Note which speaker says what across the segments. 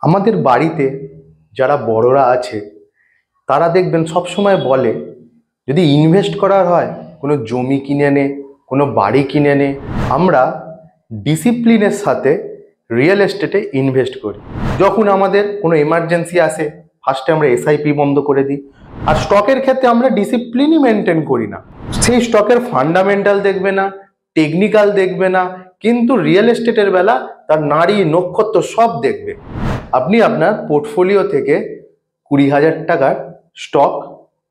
Speaker 1: আমাদের বাড়িতে যারা বড়রা আছে তারা দেখবেন সবসময় বলে, যদি ইনভেস্ট করার হয় কোনো জমি কিনে নে, কোনো বাড়ি কিনে নে। আমরা ডিসিপ্লিনের সাথে রিয়েল এস্টেটে ইনভেস্ট করি। যখন আমাদের কোনো এমার্জেন্সি আসে ফার্স্টে আমরা এসআইপি বন্ধ করে দিই। আর স্টকের ক্ষেত্রে আমরা ডিসিপ্লিনই মেনটেন করি না। সেই স্টকের ফান্ডামেন্টাল দেখবে না, টেকনিক্যাল দেখবে না, কিন্তু রিয়েল এস্টেটের বেলা তার নারী নক্ষত্র সব দেখবে। আপনি আপনার পোর্টফোলিও থেকে 20,000 টাকার স্টক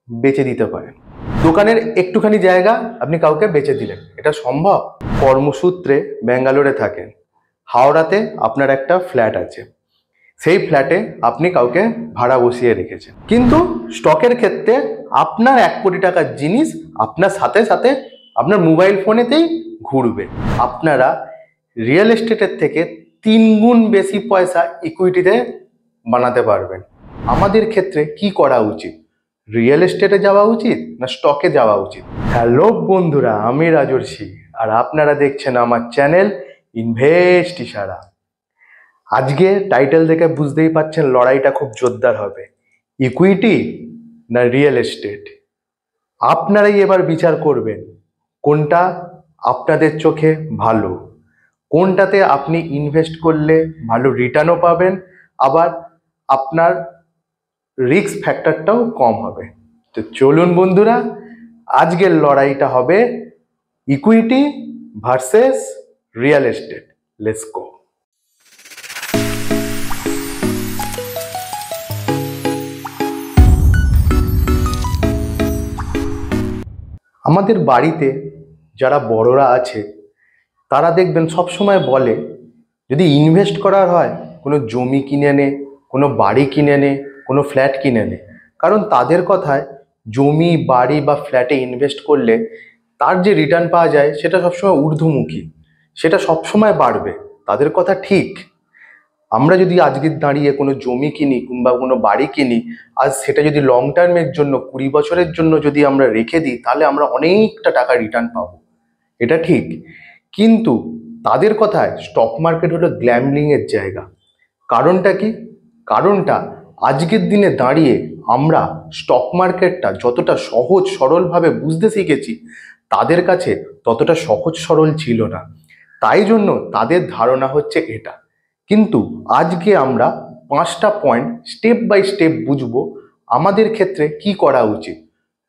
Speaker 1: বেচে দিতে পারেন। দোকানের একটুখানি জায়গা আপনি কাউকে বেচে দিলেন, এটা সম্ভব? কর্মসূত্রে ব্যাঙ্গালোরে থাকেন, হাওড়াতে আপনার একটা ফ্ল্যাট আছে, সেই ফ্ল্যাটে আপনি কাউকে ভাড়া বসিয়ে রেখেছেন, কিন্তু স্টকের ক্ষেত্রে আপনার 1 কোটি টাকার জিনিস আপনার সাথে সাথে আপনার মোবাইল ফোনেতেই ঘুরবে। আপনারা রিয়েল এস্টেটের থেকে 3 গুণ বেশি পয়সা ইকুইটিতে বানাতে পারবেন। আমাদের ক্ষেত্রে কি করা উচিত? রিয়েল এস্টেটে যাওয়া উচিত না স্টকে যাওয়া উচিত? হ্যালো বন্ধুরা, আমি রাজর্ষি আর আপনারা দেখছেন আমার চ্যানেল ইনভেস্ট ইশারা। আজকে টাইটেল দেখে বুঝতেই পারছেন লড়াইটা খুব জোরদার হবে। ইকুইটি না রিয়েল এস্টেট? আপনারাই এবার বিচার করবেন কোনটা আপনাদের চোখে ভালো, কোনটাতে আপনি ইনভেস্ট করলে ভালো রিটার্নও পাবেন, আবার আপনার রিস্ক ফ্যাক্টরটাও কম হবে। তো চলুন বন্ধুরা, আজকের লড়াইটা হবে equity versus real estate. Let's go. আমাদের বাড়িতে যারা বড়রা আছে তারা দেখবেন সবসময় বলে, যদি ইনভেস্ট করার হয় কোনো জমি কিনে নে, কোনো বাড়ি কিনে নে, কোনো ফ্ল্যাট কিনে নে। কারণ তাদের কথায় জমি, বাড়ি বা ফ্ল্যাটে ইনভেস্ট করলে তার যে রিটার্ন পাওয়া যায় সেটা সবসময় ঊর্ধ্বমুখী, সেটা সবসময় বাড়বে। তাদের কথা ঠিক। আমরা যদি আজকে দাঁড়িয়ে কোনো জমি কিনি কিংবা কোনো বাড়ি কিনি, আজ সেটা যদি লং টার্মের জন্য 20 বছরের জন্য যদি আমরা রেখে দিই, তাহলে আমরা অনেকটা টাকা রিটার্ন পাবো, এটা ঠিক। কিন্তু তাদের কথায় স্টক মার্কেট হলো গ্ল্যাম্বলিংয়ের জায়গা। কারণটা কি? কারণটা আজকের দিনে দাঁড়িয়ে আমরা স্টক মার্কেটটা যতটা সহজ সরলভাবে বুঝতে শিখেছি, তাদের কাছে ততটা সহজ সরল ছিল না। তাই জন্য তাদের ধারণা হচ্ছে এটা। কিন্তু আজকে আমরা 5টা পয়েন্ট স্টেপ বাই স্টেপ বুঝবো আমাদের ক্ষেত্রে কি করা উচিত।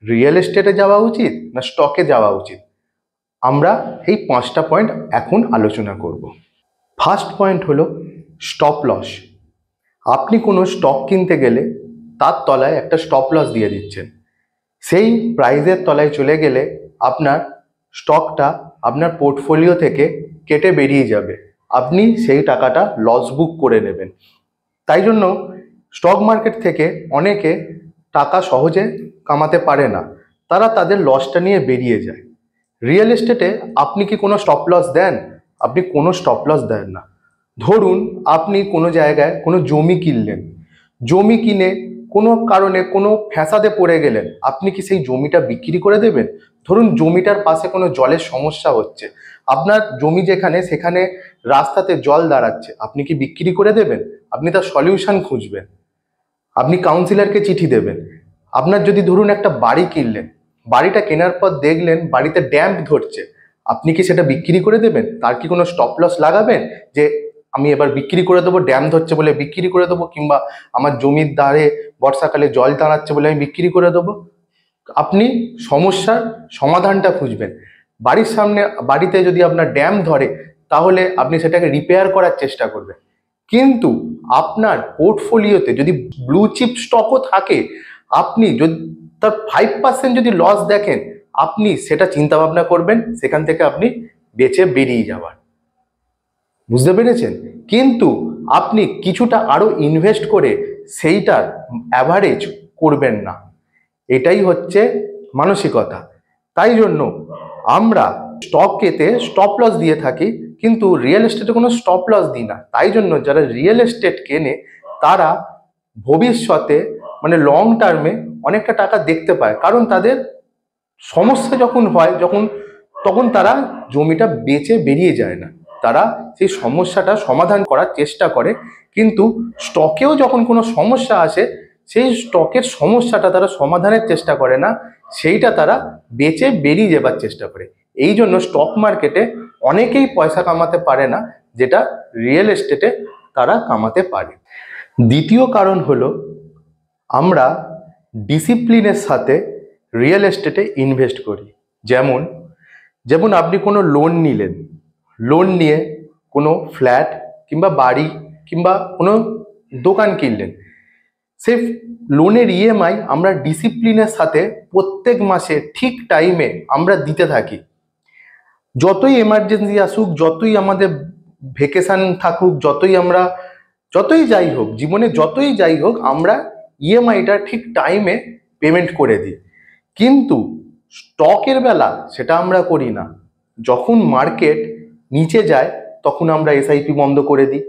Speaker 1: রিয়েল এস্টেটে যাওয়া উচিত না স্টকে যাওয়া উচিত, আমরা এই 5টা পয়েন্ট এখন আলোচনা করব। ফার্স্ট পয়েন্ট হলো স্টপ লস। আপনি কোনো স্টক কিনতে গেলে তার তলায় একটা স্টপ লস দিয়ে দিচ্ছেন। সেই প্রাইসের তলায় চলে গেলে আপনার স্টকটা আপনার পোর্টফোলিও থেকে কেটে বেরিয়ে যাবে, আপনি সেই টাকাটা লস বুক করে নেবেন। তাই জন্য স্টক মার্কেট থেকে অনেকে টাকা সহজে কামাতে পারে না, তারা তাদের লসটা নিয়ে বেরিয়ে যায়। রিয়েল এস্টেটে আপনি কি কোনো স্টপ লস দেন? আপনি কোনো স্টপ লস দেন না। ধরুন আপনি কোনো জায়গায় কোনো জমি কিনলেন, জমি কিনে কোনো কারণে কোনো ফ্যাসাদে পড়ে গেলেন, আপনি কি সেই জমিটা বিক্রি করে দেবেন? ধরুন জমিটার পাশে কোনো জলের সমস্যা হচ্ছে, আপনার জমি যেখানে সেখানে রাস্তাতে জল দাঁড়াচ্ছে, আপনি কি বিক্রি করে দেবেন? আপনি তার সলিউশন খুঁজবেন, আপনি কাউন্সিলরকে চিঠি দেবেন। আপনার যদি ধরুন একটা বাড়ি কিনলেন, বাড়িটা কেনার পর দেখলেন বাড়িতে ড্যাম্প ধরছে, আপনি কি সেটা বিক্রি করে দেবেন? তার কি কোনো স্টপ লস লাগাবেন যে আমি এবার বিক্রি করে দেবো, ড্যাম ধরছে বলে বিক্রি করে দেবো, কিংবা আমার জমির ধারে বর্ষাকালে জল দাঁড়াচ্ছে বলে আমি বিক্রি করে দেবো? আপনি সমস্যার সমাধানটা খুঁজবেন। বাড়ির সামনে বাড়িতে যদি আপনার ড্যাম ধরে, তাহলে আপনি সেটাকে রিপেয়ার করার চেষ্টা করবেন। কিন্তু আপনার পোর্টফোলিওতে যদি ব্লু চিপ স্টকও থাকে, আপনি যদি তার 5% যদি লস দেখেন, আপনি সেটা চিন্তা ভাবনা করবেন সেখান থেকে আপনি বেঁচে বেরিয়ে যাওয়ার। বুঝতে পেরেছেন? কিন্তু আপনি কিছুটা আরো ইনভেস্ট করে সেইটার অ্যাভারেজ করবেন না, এটাই হচ্ছে মানসিকতা। তাই জন্য আমরা স্টকেতে স্টপ লস দিয়ে থাকি, কিন্তু রিয়েল এস্টেটে কোনো স্টপ লস দিই না। তাই জন্য যারা রিয়েল এস্টেট কেনে তারা ভবিষ্যতে মানে লং টার্মে অনেকটা টাকা দেখতে পায়। কারণ তাদের সমস্যা যখন হয় তখন তারা জমিটা বেচে বেরিয়ে যায় না, তারা সেই সমস্যাটা সমাধান করার চেষ্টা করে, কিন্তু স্টকেও যখন কোনো সমস্যা আসে সেই স্টকের সমস্যাটা তারা সমাধানের চেষ্টা করে না, সেইটা তারা বেচে বেরিয়ে যাবার চেষ্টা করে। এই জন্য স্টক মার্কেটে অনেকেই পয়সা কামাতে পারে না, যেটা রিয়েল এস্টেটে তারা কামাতে পারে। দ্বিতীয় কারণ হলো আমরা ডিসিপ্লিনের সাথে রিয়েল এস্টেটে ইনভেস্ট করি। যেমন যেমন আপনি কোনো লোন নিলেন, লোন নিয়ে কোনো ফ্ল্যাট কিংবা বাড়ি কিংবা কোনো দোকান কিনলেন, সেই লোনের ইএমআই আমরা ডিসিপ্লিনের সাথে প্রত্যেক মাসে ঠিক টাইমে আমরা দিতে থাকি। যতই এমার্জেন্সি আসুক, যতই আমাদের ভেকেশন থাকুক, যতই যাই হোক জীবনে, যতই যাই হোক, আমরা ইএমআইটা ঠিক টাইমে পেমেন্ট করে দিই। কিন্তু স্টকের বেলা সেটা আমরা করি না। যখন মার্কেট নিচে যায় তখন আমরা এসআইপি বন্ধ করে দিই।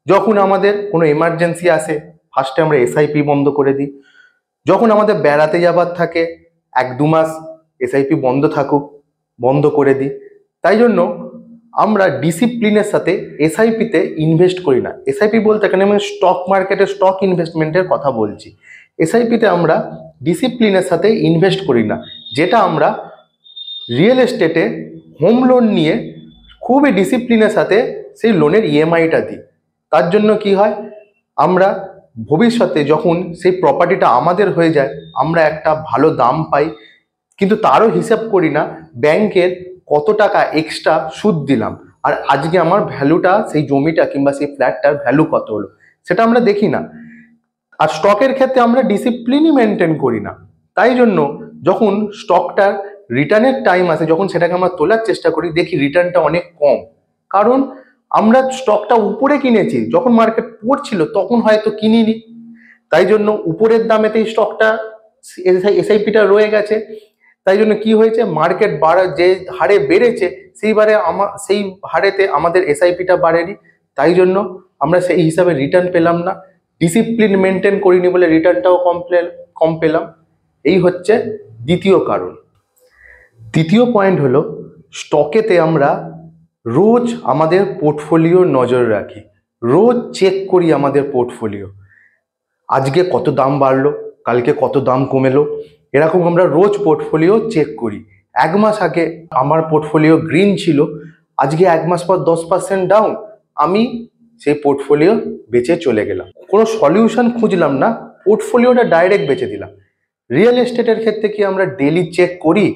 Speaker 1: যখন আমাদের কোনো এমার্জেন্সি আসে ফার্স্টে আমরা এসআইপি বন্ধ করে দিই। যখন আমাদের বেড়াতে যাবার থাকে 1-2 মাস এসআইপি বন্ধ থাকুক, বন্ধ করে দিই। তাই জন্য আমরা ডিসিপ্লিনের সাথে এসআইপিতে ইনভেস্ট করি না। এসআইপি বলতে এখানে আমি স্টক মার্কেটে স্টক ইনভেস্টমেন্টের কথা বলছি। এসআইপিতে আমরা ডিসিপ্লিনের সাথে ইনভেস্ট করি না, যেটা আমরা রিয়েল এস্টেটে হোম লোন নিয়ে খুবই ডিসিপ্লিনের সাথে সেই লোনের ইএমআইটা দিই। তার জন্য কি হয়, আমরা ভবিষ্যতে যখন সেই প্রপার্টিটা আমাদের হয়ে যায় আমরা একটা ভালো দাম পাই, কিন্তু তারও হিসাব করি না ব্যাংকের কত টাকা এক্সট্রা সুদ দিলাম, আর আজকে আমার ভ্যালুটা, সেই জমিটা কিংবা সেই ফ্ল্যাটটার ভ্যালু কত হলো, সেটা আমরা দেখি না। আর স্টকের ক্ষেত্রে আমরা ডিসিপ্লিনই মেনটেন করি না। তাই জন্য যখন স্টকটার রিটার্নের টাইম আসে, যখন সেটাকে আমরা তোলার চেষ্টা করি, দেখি রিটার্নটা অনেক কম। কারণ আমরা স্টকটা উপরে কিনেছি, যখন মার্কেট পড়ছিল তখন হয়তো কিনিনি। তাই জন্য উপরের দামেতেই স্টকটা এসআইপিটা রয়ে গেছে। তাই জন্য কি হয়েছে, মার্কেট যে হারে বেড়েছে সেই হারেতে আমাদের এসআইপিটা বাড়েনি। তাই জন্য আমরা সেই হিসাবে রিটার্ন পেলাম না। ডিসিপ্লিন মেনটেন করিনি বলে রিটার্নটাও কম পেলাম। এই হচ্ছে দ্বিতীয় কারণ। তৃতীয় পয়েন্ট হলো স্টকেতে আমরা রোজ আমাদের পোর্টফোলিও নজর রাখি, রোজ চেক করি আমাদের পোর্টফোলিও। আজকে কত দাম বাড়লো, কালকে কত দাম কমেলো, এরকম আমরা রোজ পোর্টফোলিও চেক করি। 1 মাস আগে আমার পোর্টফোলিও গ্রিন ছিল, আজকে 1 মাস পর 10% ডাউন, আমি সেই পোর্টফোলিও বেচে চলে গেলাম। কোনো সলিউশন খুঁজলাম না, পোর্টফোলিওটা ডাইরেক্ট বেচে দিলাম। রিয়েল এস্টেটের ক্ষেত্রে কি আমরা ডেলি চেক করি?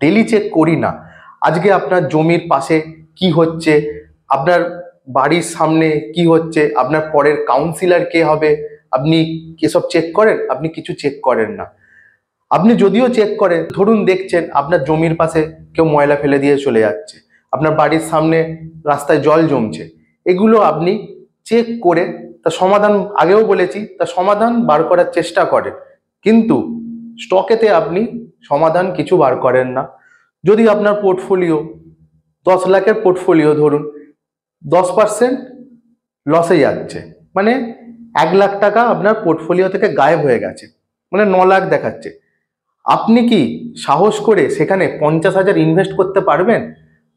Speaker 1: ডেলি চেক করি না। আজকে আপনার জমির পাশে কি হচ্ছে, আপনার বাড়ির সামনে কি হচ্ছে, আপনার পরের কাউন্সিলর কে হবে, আপনি এসব চেক করেন? আপনি কিছু চেক করেন না। আপনি যদিও চেক করেন, ধরুন দেখছেন আপনার জমির পাশে কেউ ময়লা ফেলে দিয়ে চলে যাচ্ছে, আপনার বাড়ির সামনে রাস্তায় জল জমছে, এগুলো আপনি চেক করে তার সমাধান, আগেও বলেছি, তার সমাধান বার করার চেষ্টা করেন। কিন্তু স্টকেতে আপনি সমাধান কিছু বার করেন না। যদি আপনার পোর্টফোলিও 10 লাখের পোর্টফোলিও, ধরুন 10% লসে যাচ্ছে, মানে 1 লাখ টাকা আপনার পোর্টফোলিও থেকে গায়েব হয়ে গেছে, মানে 9 লাখ দেখাচ্ছে। আপনি কি সাহস করে সেখানে 50,000 ইনভেস্ট করতে পারবেন?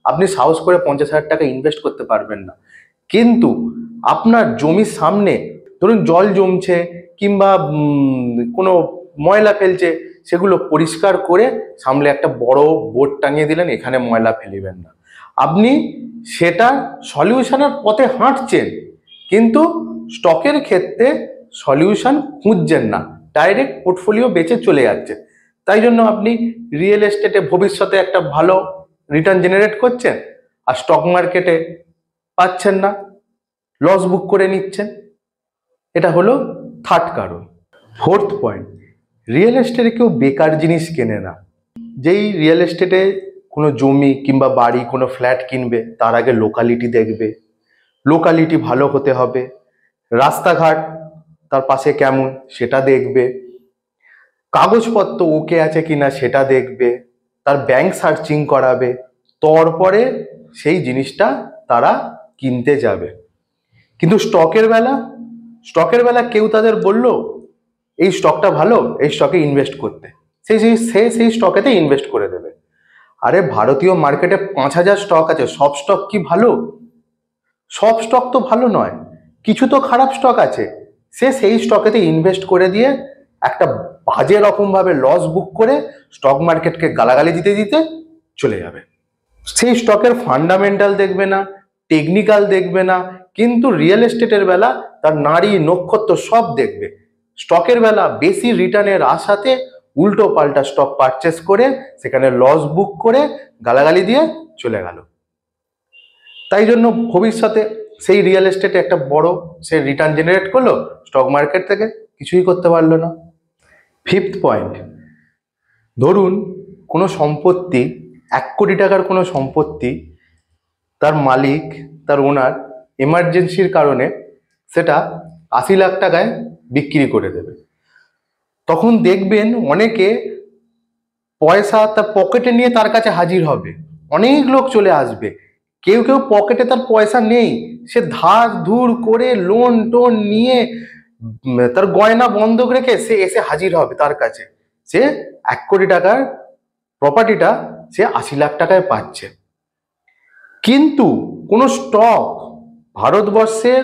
Speaker 1: আপনি সাহস করে 50,000 টাকা ইনভেস্ট করতে পারবেন না। কিন্তু আপনার জমির সামনে ধরুন জল জমছে কিংবা কোনো ময়লা ফেলছে, সেগুলো পরিষ্কার করে সামনে একটা বড় বোর্ড টাঙিয়ে দিলেন, এখানে ময়লা ফেলিবেন না। আপনি সেটা সলিউশনের পথে হাঁটছেন, কিন্তু স্টকের ক্ষেত্রে সলিউশন খুঁজছেন না, ডাইরেক্ট পোর্টফোলিও বেচে চলে যাচ্ছেন। তাই জন্য আপনি রিয়েল এস্টেটে ভবিষ্যতে একটা ভালো রিটার্ন জেনারেট করছেন, আর স্টক মার্কেটে পাচ্ছেন না, লস বুক করে নিচ্ছেন। এটা হলো থার্ড কারণ। ফোর্থ পয়েন্ট, রিয়েল এস্টেটে কেউ বেকার জিনিস কেনে না। যেই রিয়েল এস্টেটে কোনো জমি কিংবা বাড়ি, কোনো ফ্ল্যাট কিনবে, তার আগে লোকালিটি দেখবে। লোকালিটি ভালো হতে হবে, রাস্তাঘাট তার পাশে কেমন সেটা দেখবে, কাগজপত্র ওকে আছে কিনা সেটা দেখবে, তার ব্যাংক সার্চিং করাবে, তারপরে সেই জিনিসটা তারা কিনতে যাবে। কিন্তু স্টকের বেলা কেউ তাদের বললো এই স্টকটা ভালো, এই স্টকে ইনভেস্ট করতে, সেই স্টকেতে ইনভেস্ট করে দেবে। আরে ভারতীয় মার্কেটে 5,000 স্টক আছে, সব স্টক কি ভালো? সব স্টক তো ভালো নয়, কিছু তো খারাপ স্টক আছে। সে সেই স্টকেতে ইনভেস্ট করে দিয়ে একটা বাজে রকম ভাবে লস বুক করে স্টক মার্কেটকে গালাগালি দিতে দিতে চলে যাবে। সেই স্টকের ফান্ডামেন্টাল দেখবে না, টেকনিক্যাল দেখবে না, কিন্তু রিয়েল এস্টেটের বেলা তার নাড়ি নক্ষত্র সব দেখবে। স্টকের বেলা বেশি রিটার্নের আশাতে উল্টো পাল্টা স্টক পারচেস করে সেখানে লস বুক করে গালাগালি দিয়ে চলে গেল। তাই জন্য ভবিষ্যতে সেই রিয়েল এস্টেটে একটা বড় সে রিটার্ন জেনারেট করলো, স্টক মার্কেট থেকে কিছুই করতে পারলো না। ফিফথ পয়েন্ট, ধরুন কোনো সম্পত্তি, 1 কোটি টাকার কোনো সম্পত্তি, তার মালিক, তার ওনার এমার্জেন্সির কারণে সেটা 80 লাখ টাকায় বিক্রি করে দেবে। তখন দেখবেন অনেকে পয়সা তার পকেটে নিয়ে তার কাছে হাজির হবে, অনেক লোক চলে আসবে। কেউ কেউ পকেটে তার পয়সা নেই, সে ধার ধুর করে লোন টোন নিয়ে তার গয়না বন্ধক রেখে সে এসে হাজির হবে তার কাছে। সে 1 কোটি টাকার প্রপার্টিটা সে 80 লাখ টাকায় পাচ্ছে। কিন্তু কোনো স্টক ভারতবর্ষের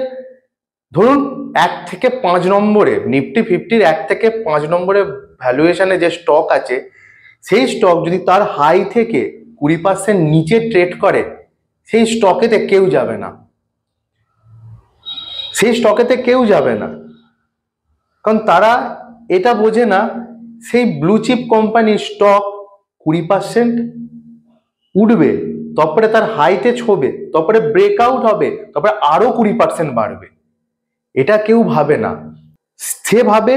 Speaker 1: ধরুন 1 থেকে 5 নম্বরে, নিফটি ফিফটির 1 থেকে 5 নম্বরে ভ্যালুয়েশনে যে স্টক আছে, সেই স্টক যদি তার হাই থেকে 20% নিচে ট্রেড করে, সেই স্টকেতে কেউ যাবে না, সেই স্টকেতে কেউ যাবে না। কারণ তারা এটা বোঝে না, সেই ব্লু চিপ কোম্পানির স্টক 20% উঠবে, তারপরে তার হাইতে ছোবে, তারপরে ব্রেকআউট হবে, তারপরে আরো 20% বাড়বে। এটা কেউ ভাবে না। সে ভাবে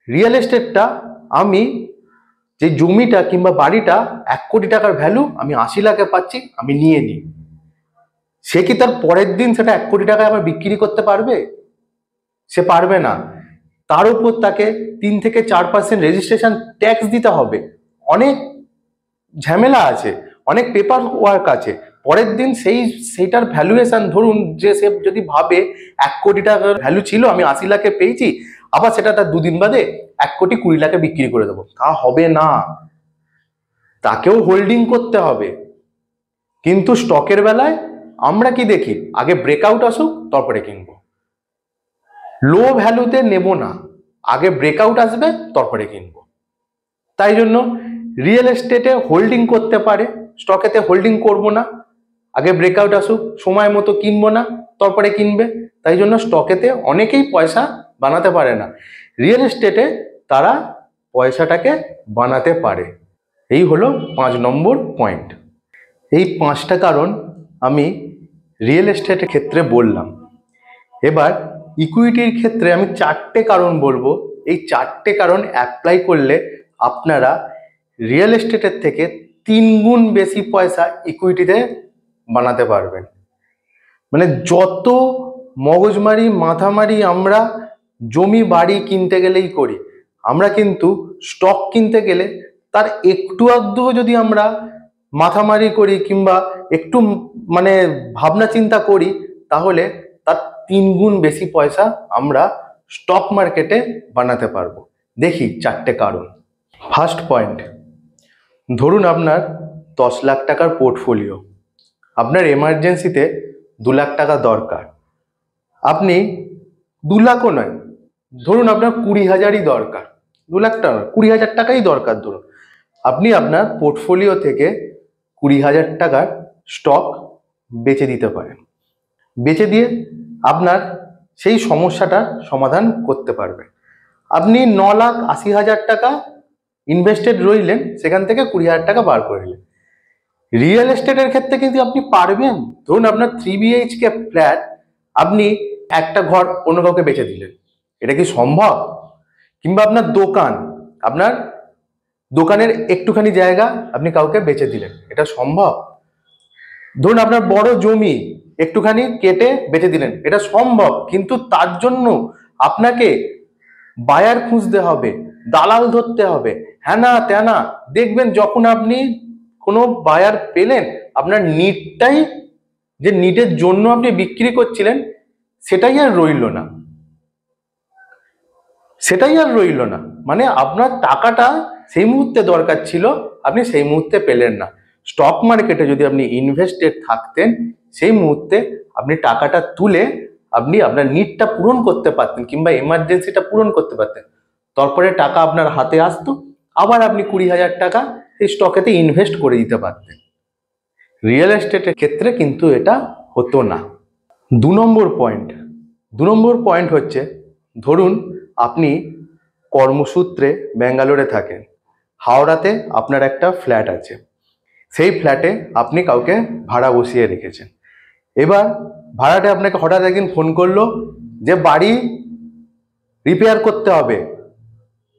Speaker 1: রিয়েল এস্টেটটা, আমি যে জমিটা কিংবা বাড়িটা 1 কোটি টাকার ভ্যালু আমি 80 লাখে পাচ্ছি, আমি নিয়ে নিই। সে কি তার পরের দিন সেটা 1 কোটি টাকায় আবার বিক্রি করতে পারবে? সে পারবে না। তার উপর তাকে 3 থেকে 4% রেজিস্ট্রেশন ট্যাক্স দিতে হবে, অনেক ঝামেলা আছে, অনেক পেপার ওয়ার্ক আছে। পরের দিন সেইটার ভ্যালুয়েশন, ধরুন যে সে যদি ভাবে 1 কোটি টাকার ভ্যালু ছিল, আমি 80 লাখে পেয়েছি, আবার সেটা তার 2 দিন বাদে 1,20,00,000 বিক্রি করে দেবো, তা হবে না। তাকেও হোল্ডিং করতে হবে। কিন্তু স্টকের বেলায় আমরা কি দেখি, আগে ব্রেকআউট আসুক তারপরে কিনবো। লো ভ্যালুতে নেব না, আগে ব্রেকআউট আসবে তারপরে কিনবো। তাই জন্য রিয়েল এস্টেটে হোল্ডিং করতে পারে, স্টকেতে হোল্ডিং করব না, আগে ব্রেকআউট আসুক, সময় মতো কিনবো না, তারপরে কিনবে। তাই জন্য স্টকেতে অনেকেই পয়সা বানাতে পারে না, রিয়েল এস্টেটে তারা পয়সাটাকে বানাতে পারে। এই হলো 5 নম্বর পয়েন্ট। এই 5টা কারণ আমি রিয়েল এস্টেটের ক্ষেত্রে বললাম। এবার ইকুইটির ক্ষেত্রে আমি 4টে কারণ বলবো। এই 4টে কারণ অ্যাপ্লাই করলে আপনারা রিয়েল এস্টেটের থেকে 3 গুণ বেশি পয়সা ইকুইটিতে বানাতে পারবেন। মানে যত মগজমারি মাথামারি আমরা জমি বাড়ি কিনতে গেলেই করি, আমরা কিন্তু স্টক কিনতে গেলে তার একটু আধটু যদি আমরা মাথামারি করি কিংবা একটু মানে ভাবনা চিন্তা করি, তাহলে তার 3 গুণ বেশি পয়সা আমরা স্টক মার্কেটে বানাতে পারবো। দেখি 4টে কারণ। ফার্স্ট পয়েন্ট, ধরুন আপনার 10 লাখ টাকার পোর্টফোলিও, আপনার এমার্জেন্সিতে 2 লাখ টাকা দরকার। আপনি 2 লাখও নয়, ধরুন আপনার 20,000ই দরকার, 2 লাখ টাকা 20,000 টাকাই দরকার। ধরুন আপনি আপনার পোর্টফোলিও থেকে 20,000 টাকার স্টক বেচে দিতে পারেন। বেচে দিয়ে আপনার সেই সমস্যাটার সমাধান করতে পারবেন। আপনি 9,80,000 টাকা ইনভেস্টেড রইলেন, সেখান থেকে 20,000 টাকা বার করে নিলেন। রিয়েল এস্টেটের ক্ষেত্রে কিন্তু আপনি পারবেন। ধরুন আপনার 3 BHK ফ্ল্যাট, আপনি একটা ঘর অন্য কাউকে বেচে দিলেন, এটা কি সম্ভব? কিংবা আপনার দোকান, আপনার দোকানের একটুখানি জায়গা আপনি কাউকে বেচে দিলেন, এটা সম্ভব? ধরুন আপনার বড় জমি একটুখানি কেটে বেচে দিলেন, এটা সম্ভব। কিন্তু তার জন্য আপনাকে বায়ার খুঁজতে হবে, দালাল ধরতে হবে, হ্যানা ত্যানা। দেখবেন যখন আপনি কোনো বায়ার পেলেন, আপনার নিডটাই, যে নিডের জন্য আপনি বিক্রি করছিলেন, সেটাই আর রইল না, সেটাই আর রইল না। মানে আপনার টাকাটা সেই মুহূর্তে দরকার ছিল, আপনি সেই মুহূর্তে পেলেন না। স্টক মার্কেটে যদি আপনি ইনভেস্টেড থাকতেন, সেই মুহূর্তে আপনি টাকাটা তুলে আপনি আপনার নিডটা পূরণ করতে পারতেন কিংবা এমার্জেন্সিটা পূরণ করতে পারতেন। তারপরে টাকা আপনার হাতে আসতো, আবার আপনি 20,000 টাকা এই স্টকেতে ইনভেস্ট করে দিতে পারতেন। রিয়েল এস্টেটের ক্ষেত্রে কিন্তু এটা হতো না। 2 নম্বর পয়েন্ট হচ্ছে, ধরুন আপনি কর্মসূত্রে ব্যাঙ্গালোরে থাকেন, হাওড়াতে আপনার একটা ফ্ল্যাট আছে, সেই ফ্ল্যাটে আপনি কাউকে ভাড়া বসিয়ে রেখেছেন। এবার ভাড়াটে আপনাকে হঠাৎ একদিন ফোন করলো যে বাড়ি রিপেয়ার করতে হবে,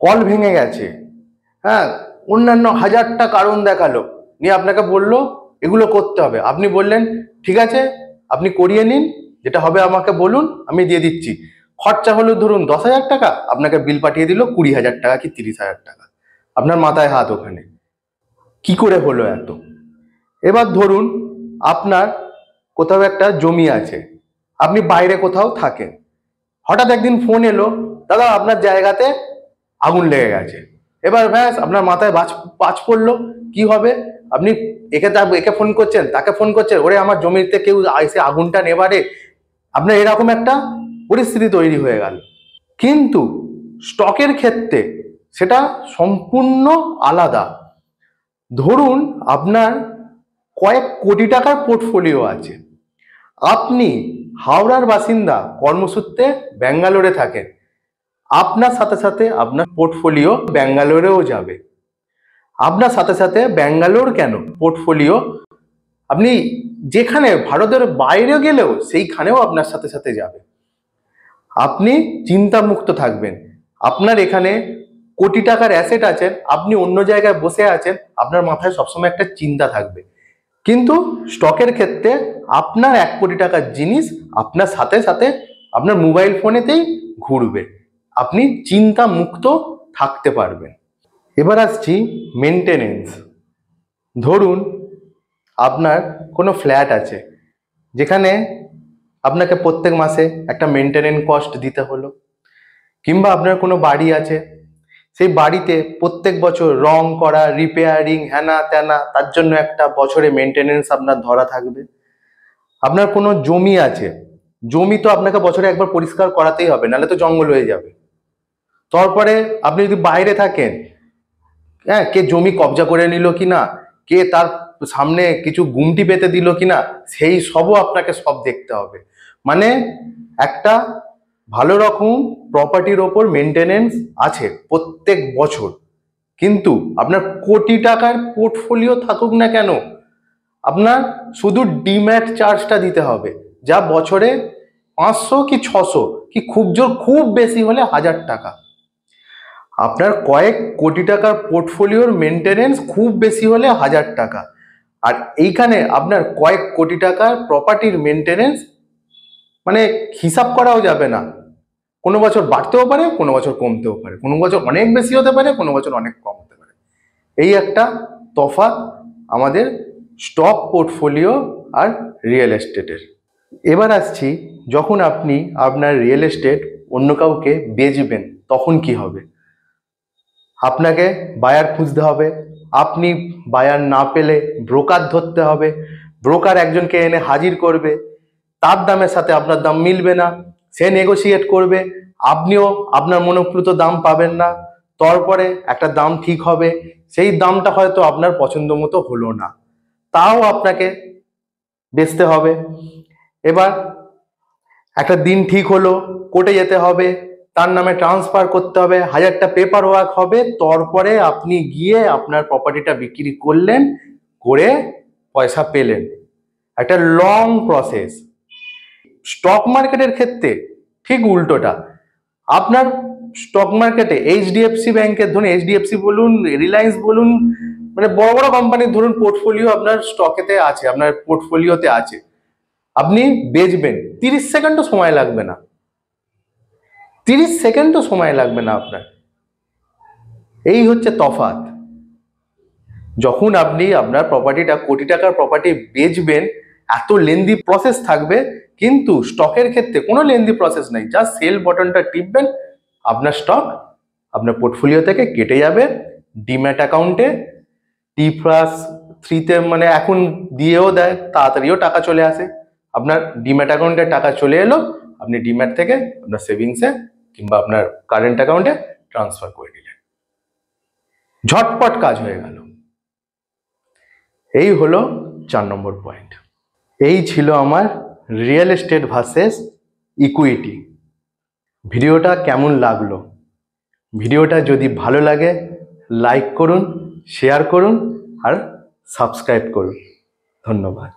Speaker 1: কল ভেঙে গেছে, হ্যাঁ, অন্যান্য হাজারটা কারণ দেখালো, নিয়ে আপনাকে বললো এগুলো করতে হবে। আপনি বললেন ঠিক আছে, আপনি করিয়ে নিন, যেটা হবে আমাকে বলুন, আমি দিয়ে দিচ্ছি। খরচা হলো ধরুন 10,000 টাকা, আপনাকে বিল পাঠিয়ে দিল 20,000 টাকা কি 30,000 টাকা। আপনার মাথায় হাত ওখানে, কি করে হলো এত? এবার ধরুন আপনার কোথাও একটা জমি আছে, আপনি বাইরে কোথাও থাকেন, হঠাৎ একদিন ফোন এলো, দাদা আপনার জায়গাতে আগুন লেগে গেছে। এবার ব্যাস আপনার মাথায় বাজ পড়লো, কি হবে? আপনি একে ফোন করছেন, তাকে ফোন করছেন, ওরে আমার জমিতে কেউ এসে আগুনটা নেবারে। আপনার এরকম একটা পরিস্থিতি তৈরি হয়ে গেল। কিন্তু স্টকের ক্ষেত্রে সেটা সম্পূর্ণ আলাদা। ধরুন আপনার কয়েক কোটি টাকার পোর্টফোলিও আছে, আপনি হাওড়ার বাসিন্দা, কর্মসূত্রে ব্যাঙ্গালোরে থাকেন, আপনার সাথে সাথে আপনার পোর্টফোলিও ব্যাঙ্গালোরেও যাবে। আপনার সাথে সাথে ব্যাঙ্গালোর কেন, পোর্টফোলিও আপনি যেখানে ভারতের বাইরে গেলেও সেইখানেও আপনার সাথে সাথে যাবে। আপনি চিন্তামুক্ত থাকবেন। আপনার এখানে কোটি টাকার অ্যাসেট আছে, আপনি অন্য জায়গায় বসে আছেন, আপনার মাথায় সবসময় একটা চিন্তা থাকবে। কিন্তু স্টকের ক্ষেত্রে আপনার 1 কোটি টাকার জিনিস আপনার সাথে সাথে আপনার মোবাইল ফোনেতেই ঘুরবে, আপনি চিন্তা মুক্ত থাকতে পারবেন। এবার আসছি মেনটেনেন্স। ধরুন আপনার কোনো ফ্ল্যাট আছে, যেখানে আপনাকে প্রত্যেক মাসে একটা মেনটেনেন্স কস্ট দিতে হলো, কিংবা আপনার কোনো বাড়ি আছে, সেই বাড়িতে প্রত্যেক বছর রং করা, রিপেয়ারিং, হ্যানা ত্যানা, তার জন্য একটা বছরে মেনটেনেন্স আপনার ধরা থাকবে। আপনার কোনো জমি আছে, জমি তো আপনাকে বছরে একবার পরিষ্কার করাতেই হবে, নাহলে তো জঙ্গল হয়ে যাবে। তারপরে আপনি যদি বাইরে থাকেন, হ্যাঁ, কে জমি কবজা করে নিল কিনা, কে তার সামনে কিছু গুমটি পেতে দিল কিনা, সেই সবও আপনাকে সব দেখতে হবে। মানে একটা ভালো রকম প্রপার্টির ওপর মেনটেনেন্স আছে প্রত্যেক বছর। কিন্তু আপনার কোটি টাকার পোর্টফোলিও থাকুক না কেন, আপনার শুধু ডিম্যাট চার্জটা দিতে হবে, যা বছরে 500 কি 600 কি খুব বেশি হলে 1000 টাকা। আপনার কয়েক কোটি টাকার পোর্টফোলিওর মেনটেনেন্স খুব বেশি হলে 1000 টাকা। আর এইখানে আপনার কয়েক কোটি টাকার প্রপার্টির মেনটেনেন্স মানে হিসাব করাও যাবে না। কোনো বছর বাড়তেও পারে, কোনো বছর কমতেও পারে, কোনো বছর অনেক বেশি হতে পারে, কোনো বছর অনেক কম হতে পারে। এই একটা তফাৎ আমাদের স্টক পোর্টফোলিও আর রিয়েল এস্টেটের। এবার আসছি, যখন আপনি আপনার রিয়েল এস্টেট অন্য কাউকে বেচবেন, তখন কি হবে? আপনাকে বায়ার খুঁজতে হবে, আপনি বায়ার না পেলে ব্রোকার ধরতে হবে, ব্রোকার একজনকে এনে হাজির করবে, তার দামের সাথে আপনার দাম মিলবে না, সে নেগোশিয়েট করবে, আপনিও আপনার মনোপ্রুত দাম পাবেন না। তারপরে একটা দাম ঠিক হবে, সেই দামটা হয়তো আপনার পছন্দ মতো হলো না, তাও আপনাকে বেচতে হবে। এবার একটা দিন ঠিক হলো, কোর্টে যেতে হবে, তার নামে ট্রান্সফার করতে হবে, 1000টা পেপার ওয়ার্ক হবে, তারপরে আপনি গিয়ে আপনার প্রপার্টিটা বিক্রি করলেন, করে পয়সা পেলেন। একটা লং প্রসেস। স্টক মার্কেটের ক্ষেত্রে ঠিক উল্টোটা। আপনার স্টক মার্কেটে এইচডিএফসি ব্যাংকের, ধরুন এইচডিএফসি বলুন, রিলায়েন্স বলুন, মানে বড় বড় কোম্পানির ধরুন পোর্টফোলিও আপনার স্টকেতে আছে, আপনার পোর্টফোলিওতে আছে, আপনি বেচবেন, 30 সেকেন্ডও সময় লাগবে না, 30 সেকেন্ডও সময় লাগবে না আপনার। এই হচ্ছে তফাৎ। যখন আপনি আপনার প্রপার্টিটা, কোটি টাকার প্রপার্টি বেচবেন, এত লেন্দি প্রসেস থাকবে, কিন্তু স্টকের ক্ষেত্রে কোনো লেন্দি প্রসেস নেই, জাস্ট সেল বাটনটা টিপবেন, আপনার স্টক আপনার পোর্টফোলিও থেকে কেটে যাবে ডিম্যাট অ্যাকাউন্টে। T+3 মানে এখন দিয়েও দেয়, তাড়াতাড়িও টাকা চলে আসে। আপনার ডিম্যাট অ্যাকাউন্টে টাকা চলে এলো, আপনি ডিম্যাট থেকে আপনার সেভিংসে কিংবা আপনার কারেন্ট অ্যাকাউন্টে ট্রান্সফার করে দিলেন, ঝটপট কাজ হয়ে গেল। এই হলো 4 নম্বর পয়েন্ট। এই ছিল আমার রিয়েল এস্টেট ভার্সেস ইকুইটি। ভিডিওটা কেমন লাগলো? ভিডিওটা যদি ভালো লাগে লাইক করুন, শেয়ার করুন আর সাবস্ক্রাইব করুন। ধন্যবাদ।